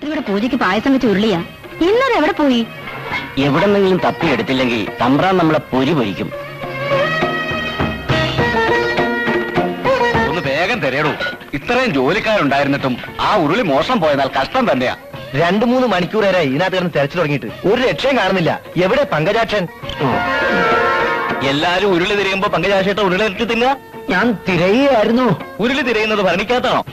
രാത്രി ഇവിടെ പൂജയ്ക്ക് പായസം വെച്ച് ഉരുളിയാ. ഇന്നത് എവിടെ പോയി? എവിടെന്നെങ്കിലും തപ്പി എടുത്തില്ലെങ്കിൽ തമ്പ്രാൻ നമ്മളെ പൊരി പൊരിക്കും. ഒന്ന് വേഗം തരേടൂ. ഇത്രയും ജോലിക്കാരുണ്ടായിരുന്നിട്ടും ആ ഉരുളി മോഷണം പോയതാൽ കഷ്ടം തന്നെയാ. 2-3 മണിക്കൂർ വരെ ഇതിനകത്ത് കിടന്ന് തെരച്ചു തുടങ്ങിയിട്ട് ഒരു രക്ഷയും കാണുന്നില്ല. എവിടെ പങ്കജാക്ഷൻ? എല്ലാരും ഉരുളി തിരയുമ്പോ പങ്കജാക്ഷേട്ട ഉരുളി ഇട്ട് തിന്ന. ഞാൻ തിരയുകയായിരുന്നു. ഉരുളി തിരയുന്നത് ഭരണിക്കകത്താണോ?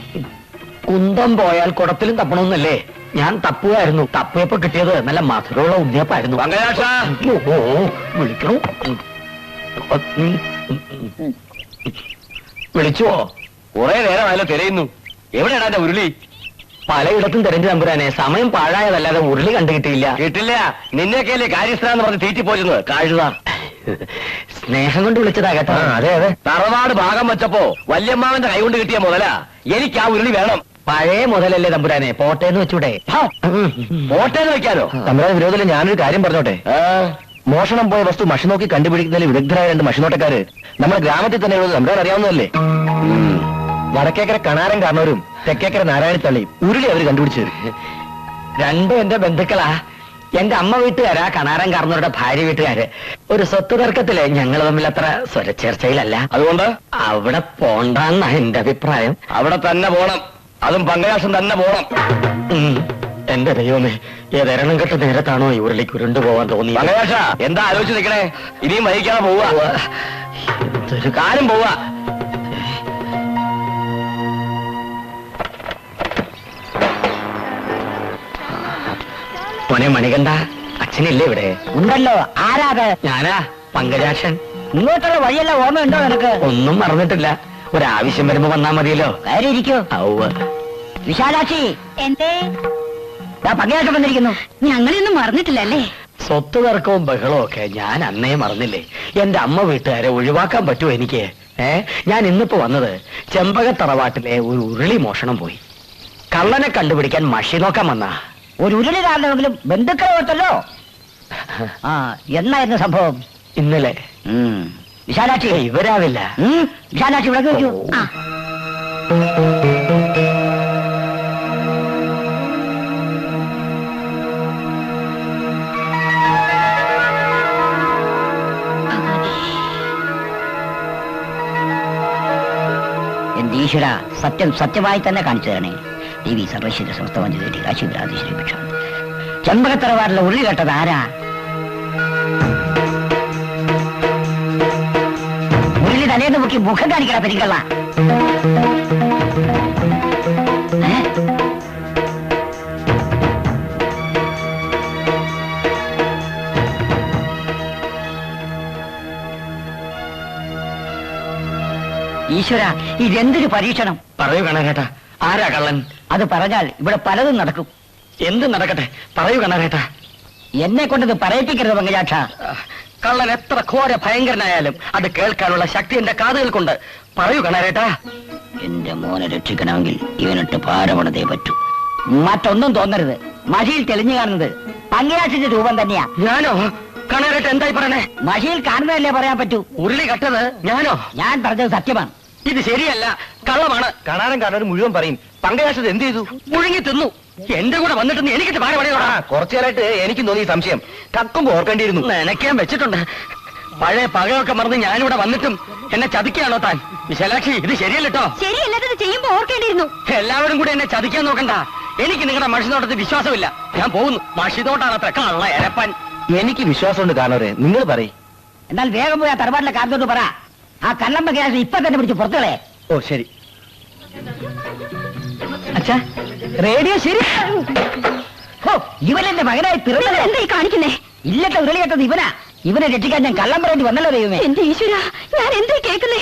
കുന്തം പോയാൽ കുടത്തിലും തപ്പണമെന്നല്ലേ? ഞാൻ തപ്പുകയായിരുന്നു. തപ്പിയപ്പോ കിട്ടിയത് നല്ല മധുരമുള്ള ഉണ്ണിയപ്പായിരുന്നു. പങ്കജാക്ഷ വിളിക്കണോ? വിളിച്ചുവോ? കുറെ നേരമായാലും തിരയുന്നു. എവിടെയാണ് എന്റെ ഉരുളി? പലയിടത്തും തെരഞ്ഞു തമ്പുരാനെ. സമയം പാഴായതല്ലാതെ ഉരുളി കണ്ടു കിട്ടിയില്ല. കിട്ടില്ല. നിന്നെയൊക്കെയല്ലേ കാര്യസ്ഥനാന്ന് പറഞ്ഞ് തീറ്റി പോയിരുന്നത്. കാഴുക. സ്നേഹം കൊണ്ട് വിളിച്ചതാ കേട്ടോ. അതെ അതെ. തറവാട് ഭാഗം വെച്ചപ്പോ വല്യമ്മാവന്റെ കൈ കൊണ്ട് കിട്ടിയ മുതലാ. എനിക്ക് ആ ഉരുളി വേണം. പഴയ മുതലല്ലേ തമ്പുരാനെ? പോട്ടേന്ന് വെച്ചൂടെ? പോട്ടേന്ന് വെക്കാനോ? തമ്പുരാൻ വിരോധത്തിൽ ഞാനൊരു കാര്യം പറഞ്ഞോട്ടെ. മോഷണം പോയ വസ്തു മഷി നോക്കി കണ്ടുപിടിക്കുന്നതിൽ വിദഗ്ധരായ 2 മഷിനോട്ടക്കാര് നമ്മുടെ ഗ്രാമത്തിൽ തന്നെ ഉള്ളത് തമ്പുരാൻ അറിയാവുന്നതല്ലേ? വടക്കേക്കര കണാരൻ കാരണവരും തെക്കേക്കര നാരായണത്തള്ളിയും ഉരുളി അവര് കണ്ടുപിടിച്ചു. രണ്ടും എന്റെ ബന്ധുക്കളാ. എന്റെ അമ്മ വീട്ടുകാരാ കണാരൻ കാരണവരുടെ ഭാര്യ വീട്ടുകാര്. ഒരു സ്വത്ത് തർക്കത്തില് ഞങ്ങൾ തമ്മിൽ അത്ര സ്വരച്ചേർച്ചയിലല്ല. അതുകൊണ്ട് അവിടെ പോണ്ടെന്നാ എന്റെ അഭിപ്രായം. അവിടെ തന്നെ പോണം. അതും പങ്കജാക്ഷൻ തന്നെ പോണം. എന്റെ ദൈവമേ, ഏതെരണം കെട്ട നേരത്താണോ ഈ ഉരുളിക്ക് ഉരുണ്ടുപോവാൻ തോന്നി? പങ്കജാക്ഷ എന്താ ആലോചിച്ച് നിൽക്കണേ? ഇനിയും വഹിക്കാതെ പോവുക. എന്തൊരു കാര്യം പോവുക. മോനെ മണികണ്ഠ, അച്ഛനില്ലേ ഇവിടെ? ഉണ്ടല്ലോ. ആരാത്? ഞാനാ പങ്കജാക്ഷൻ. ഇങ്ങോട്ടുള്ള വഴിയല്ല ഓർമ്മയുണ്ടോ നിനക്ക്? ഒന്നും മറന്നിട്ടില്ല. ഒരാവശ്യം വരുമ്പോ വന്നാ മതിയല്ലോ. കാര്യം ഇരിക്കോ. വിശാലാക്ഷി, എന്തേ? പങ്കജാക്ഷൻ വന്നിരിക്കുന്നു. ഞങ്ങളൊന്നും മറന്നിട്ടില്ലല്ലേ? സ്വത്ത് തർക്കവും ബഹളവും ഒക്കെ ഞാൻ അന്നേ മറന്നില്ലേ? എന്റെ അമ്മ വീട്ടുകാരെ ഒഴിവാക്കാൻ പറ്റുമോ എനിക്ക്? ഞാൻ ഇന്നിപ്പോ വന്നത് ചെമ്പകത്തറവാട്ടിലെ ഒരു ഉരുളി മോഷണം പോയി. കള്ളനെ കണ്ടുപിടിക്കാൻ മഷി നോക്കാൻ വന്നാ. ഒരു ഉരുളി കാരണമെങ്കിലും ബന്ധുക്കളെ ഓർത്തല്ലോ. എന്നായിരുന്നു സംഭവം? ഇന്നലെ. വിശാലാക്ഷി ഇവരാവില്ല. വിശാലാക്ഷി ഇവിടെ ചോദിക്കൂ. എന്റെ ഈശ്വര, സത്യം സത്യമായി തന്നെ കാണിച്ചു തരണേ. ദേവി സർവൈശ്വര്യ സമസ്തവഞ്ചി കാശിപുരാധീശ്വരിപ്പിച്ചു. ചെമ്പകത്തറവാറിലെ ഉരുളി കേട്ടത് ആരാ? ഉരുളി തലേന്ന് മുക്കി മുഖം കാണിക്കണ പെരിക്കള്ള. ഈശ്വര, ഇതെന്തൊരു പരീക്ഷണം! പറയൂ കണാരേട്ടാ, ആരാ കള്ളൻ? അത് പറഞ്ഞാൽ ഇവിടെ പലതും നടക്കും. എന്ത് നടക്കട്ടെ, പറയൂ കണാരേട്ടാ. എന്നെ കൊണ്ടത് പറയിപ്പിക്കരുത് പങ്കജാക്ഷ. കള്ളൻ എത്ര ഘോര ഭയങ്കരനായാലും അത് കേൾക്കാനുള്ള ശക്തി എന്റെ കാതുകൾക്കുണ്ട്. പറയൂ കണാരേട്ടാ. എന്റെ മോനെ രക്ഷിക്കണമെങ്കിൽ ഇവനിട്ട് പാരപണതേ പറ്റൂ. മറ്റൊന്നും തോന്നരുത്. മഷിയിൽ തെളിഞ്ഞു കാണുന്നത് പങ്കജാക്ഷന്റെ രൂപം തന്നെയാ. ഞാനോ? കണാരേട്ട എന്തായി പറയണേ? മഷിയിൽ കാണുന്നതല്ലേ പറയാൻ പറ്റൂ. ഉരുളി കട്ടത് ഞാനോ? ഞാൻ പറഞ്ഞത് സത്യമാണ്. ഇത് ശരിയല്ല, കള്ളമാണ്. കണാരൻ കാണാൻ മുഴുവൻ പറയും. പങ്കജാക്ഷത് എന്ത് ചെയ്തു? മുഴുങ്ങി തിന്നു. എന്റെ കൂടെ വന്നിട്ട് എനിക്കിട്ട് പാര പണിയോ? കുറച്ചു നേരമായിട്ട് എനിക്കും തോന്നി സംശയം. കക്കുമ്പോ ഓർക്കേണ്ടിയിരുന്നു. നനയ്ക്കാൻ വെച്ചിട്ടുണ്ട്. പഴയ പകയൊക്കെ മറന്ന് ഞാനിവിടെ വന്നിട്ടും എന്നെ ചതിക്കുകയാണോ താൻ? വിശാലാക്ഷി, ഇത് ശരിയല്ലോ. ശരിയല്ലാത്തത് ചെയ്യുമ്പോ ഓർക്കേണ്ടിയിരുന്നു. എല്ലാവരും കൂടെ എന്നെ ചതിക്കാൻ നോക്കണ്ട. എനിക്ക് നിങ്ങളുടെ മഷിനോട്ടത്തിൽ വിശ്വാസമില്ല. ഞാൻ പോകുന്നു. മഷിനോട്ടാണ് അത്ര കള്ള എരപ്പൻ. എനിക്ക് വിശ്വാസമുണ്ട് കാണവരെ, നിങ്ങൾ പറയും. എന്നാൽ വേഗം പോയി ആ തറവാട്ടിലെ കാർത്തോട്ട് പറ. ആ കള്ളം പങ്കജാക്ഷൻ ഇപ്പൊ തന്നെ പിടിച്ച് പുറത്തുകളെ. ഓ ശരി. അച്ഛാ, റേഡിയോ ശരി. ഇവനെന്റെ മകനായി പിറന്നത് എന്തായി കാണിക്കുന്നേ? ഇല്ലത്തെ ഉരുളി കേട്ടത് ഇവനാ. ഇവനെ രക്ഷിക്കാൻ ഞാൻ കള്ളം പറയേണ്ടി വന്നല്ലോ ദൈവമേ. എന്റെ ഈശ്വര, ഞാൻ എന്തായി കേൾക്കുന്നേ?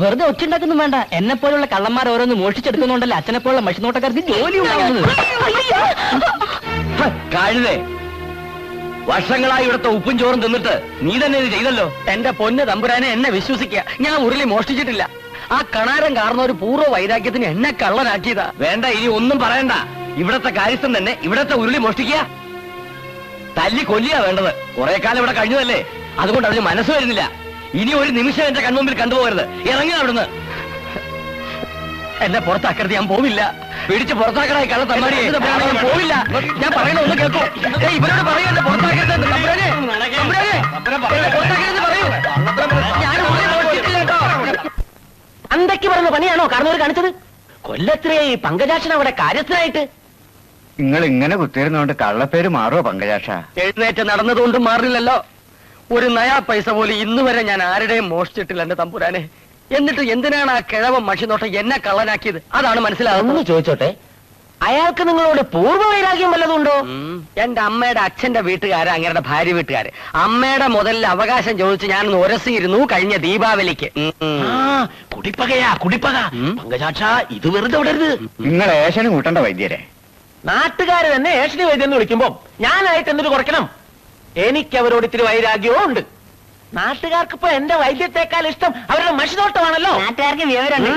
വെറുതെ ഒച്ചുണ്ടാക്കുന്നു വേണ്ട. എന്നെ പോലുള്ള കള്ളന്മാർ ഓരോന്ന് മോഷിച്ചെടുക്കുന്നുണ്ടല്ലോ അച്ഛനെ പോലുള്ള മഷിനോട്ടക്കാർക്ക് ജോലി ഉണ്ടാവുന്നത്. കഴുതേ, വർഷങ്ങളായി ഇവിടുത്തെ ഉപ്പും ചോറും തിന്നിട്ട് നീ തന്നെ ഇത് ചെയ്തല്ലോ. എന്റെ പൊന്ന് തമ്പുരാനെ, എന്നെ വിശ്വസിക്കുക. ഞാൻ ഉരുളി മോഷ്ടിച്ചിട്ടില്ല. ആ കണാരൻ കാരണ ഒരു പൂർവ്വ വൈരാഗ്യത്തിന് എന്നെ കള്ളനാക്കിയതാ. വേണ്ട, ഇനി ഒന്നും പറയണ്ട. ഇവിടത്തെ കാര്യസ്ഥൻ തന്നെ ഇവിടത്തെ ഉരുളി മോഷ്ടിക്കുക. തല്ലി കൊല്ലിയാ വേണ്ടത്. കുറെ കാലം ഇവിടെ കഴിഞ്ഞതല്ലേ, അതുകൊണ്ട് അതിന് മനസ്സ് വരുന്നില്ല. ഇനി ഒരു നിമിഷം എന്റെ കൺമുമ്പിൽ കണ്ടുപോകരുത്. ഇറങ്ങി അവിടുന്ന്. എന്നെ പുറത്താക്കരുത്, ഞാൻ പോവില്ല. പിടിച്ച് പുറത്താക്കണേ കള്ള തമ്മാടി. ഞാൻ പോവില്ല. ഞാൻ പറയണ ഒന്ന് കേൾക്കൂ. ഇവരോട് പറയൂ എന്നെ പുറത്താക്കരുത്. തമ്പുരാനെ, തമ്പുരാനെ, എന്നെ പുറത്താക്കരുത് പറയൂ. ഞാൻ ഉള്ളി മോഷ്ടിച്ചിട്ടില്ല കേട്ടോ. അന്തൊക്കെ പറഞ്ഞ പണിയാണോ കാരണവർ കാണിച്ചത്? കൊല്ലത്തിലെ ഈ പങ്കജാക്ഷൻ അവിടെ കാര്യസ്ഥനായിട്ട്. നിങ്ങൾ ഇങ്ങനെ കുത്തിയിരുന്നോണ്ട് കള്ളപ്പേര് മാറുമോ പങ്കജാക്ഷ? എഴുന്നേറ്റ് നടന്നതുകൊണ്ട് മാറില്ലല്ലോ. ഒരു നയാ പൈസ പോലും ഇന്ന് വരെ ഞാൻ ആരുടെയും മോഷ്ടിച്ചിട്ടില്ല എന്റെ തമ്പുരാനെ. എന്നിട്ട് എന്തിനാണ് ആ കിഴവൻ മഷിനോട്ടം എന്നെ കള്ളനാക്കിയത്? അതാണ് ഒന്ന് മനസ്സിലാവുന്നത്. ചോദിച്ചോട്ടെ, അയാൾക്ക് നിങ്ങളോട് പൂർവ്വ വൈരാഗ്യം വല്ലതുണ്ടോ? എന്റെ അമ്മയുടെ അച്ഛന്റെ വീട്ടുകാര്, അങ്ങയുടെ ഭാര്യ വീട്ടുകാര്, അമ്മയുടെ മുതലിൽ അവകാശം ചോദിച്ച് ഞാൻ ഉരസിയിരുന്നു കഴിഞ്ഞ ദീപാവലിക്ക്. കുടിപ്പകയാ കുടിപ്പക. പങ്കജാക്ഷ, ഇത് വെറുതെ വിടരുത്. നിങ്ങൾ ഏശന് കൂട്ടണ്ട വൈദ്യരെ. നാട്ടുകാര് തന്നെ ഏഷണി വൈദ്യെന്ന് വിളിക്കുമ്പോ ഞാനായിട്ട് എന്തിനു കുറയ്ക്കണം? എനിക്ക് അവരോട് ഇത്തിരി വൈരാഗ്യവും ഉണ്ട്. നാട്ടുകാർക്ക് ഇപ്പൊ എന്റെ വൈദ്യത്തെക്കാൾ ഇഷ്ടം അവരുടെ മഷിനോട്ടമാണല്ലോ. നാട്ടുകാർക്ക് വിവരമുണ്ട്.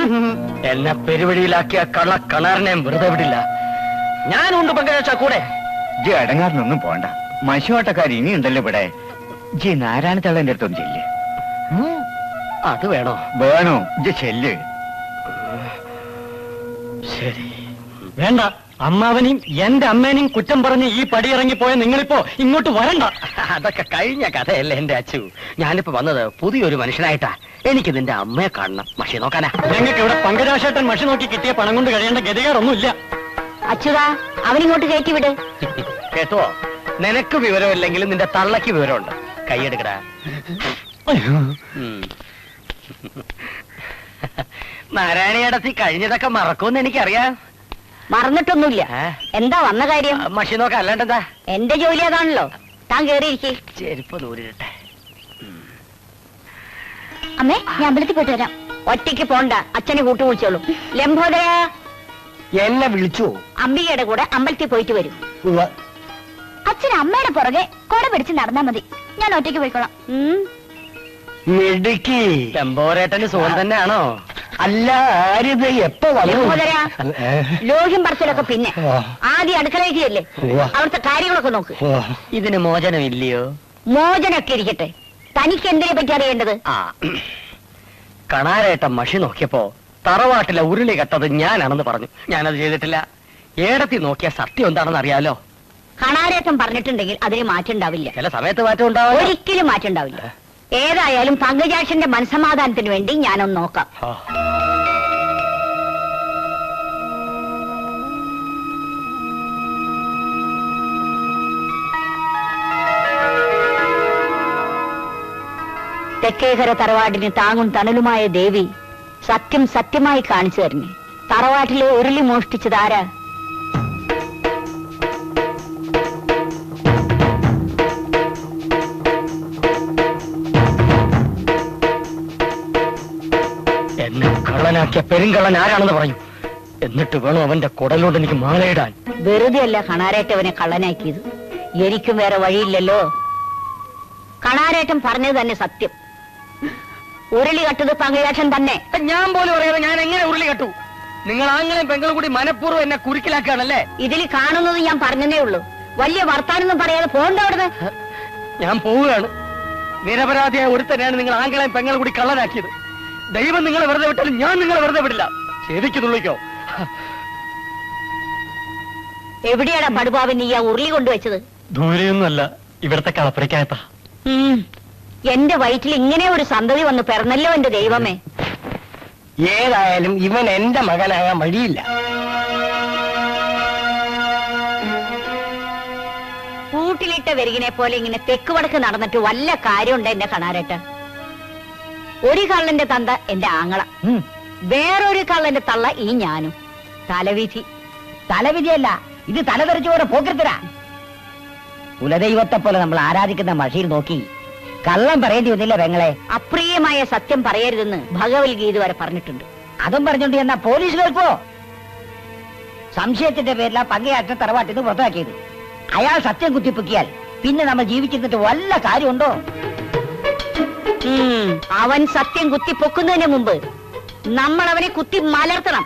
എന്നെ പെരുവഴിയിലാക്കിയ കള്ള കണാറിനെ വെറുതെ വിടില്ല. ഞാനുണ്ട് പങ്കജാക്ഷ കൂടെ. ജി അടങ്ങാറിനൊന്നും പോണ്ട. മശുവാട്ടക്കാർ ഇനിയുണ്ടല്ലോ ഇവിടെ. ജി നാരായണ തള്ളന്റെ അടുത്തൊന്നും ചെല്ല്. അത് വേണോ? വേണോ? ജി ചെല്ല്. ശരി. വേണ്ട, അമ്മാവനെയും എന്റെ അമ്മേനെയും കുറ്റം പറഞ്ഞ് ഈ പടിയിറങ്ങിപ്പോയ നിങ്ങളിപ്പോ ഇങ്ങോട്ട് വരണ്ട. അതൊക്കെ കഴിഞ്ഞ കഥയല്ലേ എന്റെ അച്ചു. ഞാനിപ്പോ വന്നത് പുതിയൊരു മനുഷ്യനായിട്ടാ. എനിക്ക് നിന്റെ അമ്മയെ കാണണം. മഷി നോക്കാനാ. ഞങ്ങൾക്ക് ഇവിടെ പങ്കജാശേട്ടൻ മഷി നോക്കി കിട്ടിയ പണം കൊണ്ട് കഴിയേണ്ട ഗതികേടൊന്നുമില്ല. അച്യുതാ, അവനിങ്ങോട്ട് കയറ്റി വിട്. കേട്ടോ, നിനക്ക് വിവരമില്ലെങ്കിലും നിന്റെ തള്ളക്ക് വിവരമുണ്ട്. കൈയെടുക്കടാ. നാരായണിയടത്തി കഴിഞ്ഞതൊക്കെ മറക്കുമെന്ന് എനിക്കറിയാം. മറന്നിട്ടൊന്നുമില്ല. എന്താ വന്ന കാര്യം? മഷി നോക്കാം, അല്ലാണ്ടെന്താ? എന്റെ ജോലി അതാണല്ലോ. താൻ കേറിയിരിക്കേ. ചെരുപ്പ് നൂരിട്ടെ. അമ്മേ, ഞാൻ അമ്പലത്തിൽ പോയിട്ട് വരാം. ഒറ്റയ്ക്ക് പോണ്ട, അച്ഛനെ കൂട്ടു വിളിച്ചോളൂ. ലംബോദര, എന്നെ വിളിച്ചു. അംബികയുടെ കൂടെ അമ്പലത്തിൽ പോയിട്ട് വരും. അച്ഛൻ അമ്മയുടെ പുറകെ കൊട പിടിച്ച് നടന്നാ മതി. ഞാൻ ഒറ്റയ്ക്ക് പോയിക്കോളാം. മിടുക്കി. ചെമ്പോരേട്ടന് സുഖം തന്നെയാണോ? അല്ല, ആരിത് എപ്പോ വന്നു? ലംബോദര, ലോഹ്യം പറച്ചിലൊക്കെ പിന്നെ. ആദ്യം അടുക്കളയിലേക്ക് അല്ലേ, അവിടുത്തെ കാര്യങ്ങളൊക്കെ നോക്ക്. ഇതിന് മോചനം ഇല്ലയോ? മോചനൊക്കെ ഇരിക്കട്ടെ, തനിക്ക് എന്തിനെ പറ്റി അറിയേണ്ടത്? ആ, കണാരേട്ടൻ മഷി നോക്കിയപ്പോ തറവാട്ടിലെ ഉരുളി കെട്ടത് ഞാനാണെന്ന് പറഞ്ഞു. ഞാനത് ചെയ്തിട്ടില്ല. ഏടത്തി നോക്കിയ സത്യം എന്താണെന്ന് അറിയാലോ. കണാരേട്ടൻ പറഞ്ഞിട്ടുണ്ടെങ്കിൽ അതിന് മാറ്റം ഉണ്ടാവില്ല. ചില സമയത്ത് മാറ്റം ഉണ്ടാവും. ഒരിക്കലും മാറ്റം ഉണ്ടാവില്ല. ഏതായാലും പങ്കജാക്ഷന്റെ മനസ്സമാധാനത്തിന് വേണ്ടി ഞാനൊന്ന് നോക്കാം. തെക്കേകര തറവാടിന് താങ്ങും തണലുമായ ദേവി സത്യം സത്യമായി കാണിച്ചു തരുന്നു. തറവാട്ടിലെ ഉരുളി മോഷ്ടിച്ചതാരാ? എന്നെ കള്ളനാക്കിയ പെരുങ്കള്ളൻ ആരാണെന്ന് പറയും. എന്നിട്ട് വേണം അവന്റെ കുടലോട് എനിക്ക് മാലയിടാൻ. വെറുതെ അല്ല കണാരേട്ടവനെ കള്ളനാക്കിയത്. എനിക്കും വേറെ വഴിയില്ലല്ലോ. കണാരേട്ടൻ പറഞ്ഞത് തന്നെ സത്യം. ഉരുളി കട്ടത് പങ്കജാക്ഷൻ തന്നെ. ഞാൻ പോലും അറിയാതെ ഞാൻ എങ്ങനെ ഉരുളി കെട്ടു? നിങ്ങൾ ആങ്ങളെയും പെങ്ങളും കൂടി മനഃപൂർവ്വം എന്നെ കുരുക്കിലാക്കുകയാണല്ലേ? ഇതിൽ കാണുന്നത് ഞാൻ പറഞ്ഞതേ ഉള്ളൂ. വലിയ വർത്താനൊന്നും പറയാതെ പോണ്ട അവിടുന്ന്. ഞാൻ പോവുകയാണ്. നിരപരാധിയായ ഒരുത്തനെയാണ് നിങ്ങൾ ആങ്ങളെയും പെങ്ങളും കൂടി കള്ളനാക്കിയത്. ദൈവം നിങ്ങളെ വെറുതെ വിട്ടാലും ഞാൻ നിങ്ങളെ വെറുതെ വിടില്ല. ശരിക്ക് തുള്ളിക്കോ. എവിടെയാണ് പടുപാവൻ നീ ആ ഉരുളി കൊണ്ടുവച്ചത്? ദൂരെയൊന്നുമല്ല, ഇവിടത്തെ കളപ്പുരയ്ക്കകത്താ. എന്റെ വയറ്റിൽ ഇങ്ങനെ ഒരു സന്തതി വന്ന് പിറന്നല്ലോ എന്റെ ദൈവമേ. ഏതായാലും ഇവൻ എന്റെ മകനാകാൻ വഴിയില്ല. കൂട്ടിലിട്ട വെരുകിനെ പോലെ ഇങ്ങനെ തെക്ക് വടക്ക് നടന്നിട്ട് വല്ല കാര്യമുണ്ട് എന്റെ കണാരേട്ട? ഒരു കള്ളന്റെ തന്ത എന്റെ ആങ്ങള, വേറൊരു കള്ളന്റെ തള്ള ഈ ഞാനും. തലവിധി. തലവിധിയല്ല, ഇത് തലതെറിച്ചോടെ പോക്കരുത്തരാ. കുലദൈവത്തെ പോലെ നമ്മൾ ആരാധിക്കുന്ന മഷിയിൽ നോക്കി കള്ളം പറയേണ്ടി വന്നില്ല പെങ്ങളെ. അപ്രിയമായ സത്യം പറയരുതെന്ന് ഭഗവത്ഗീത വരെ പറഞ്ഞിട്ടുണ്ട്. അതും പറഞ്ഞോണ്ട് എന്നാ പോലീസ് കേൾക്കോ? സംശയത്തിന്റെ പേരിലാ പങ്കയാറ്റ തറവാട്ടിന്ന് പുറത്താക്കിയത്. അയാൾ സത്യം കുത്തിപ്പൊക്കിയാൽ പിന്നെ നമ്മൾ ജീവിച്ചിരുന്നിട്ട് വല്ല കാര്യമുണ്ടോ? അവൻ സത്യം കുത്തിപ്പൊക്കുന്നതിന് മുമ്പ് നമ്മൾ അവനെ കുത്തി മലർത്തണം.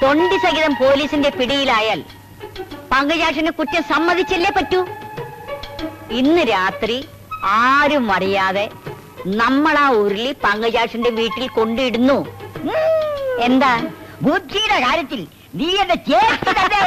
തൊണ്ടി സഹിതം പോലീസിന്റെ പിടിയിലായാൽ പങ്കജാക്ഷന് കുറ്റം സമ്മതിച്ചല്ലേ പറ്റൂ. ഇന്ന് രാത്രി ആരും അറിയാതെ നമ്മൾ ആ ഉരുളി പങ്കജാക്ഷന്റെ വീട്ടിൽ കൊണ്ടിടുന്നു. എന്താ ബുദ്ധിയുടെ കാര്യത്തിൽ നീ എന്റെ ചേച്ചി തന്നെ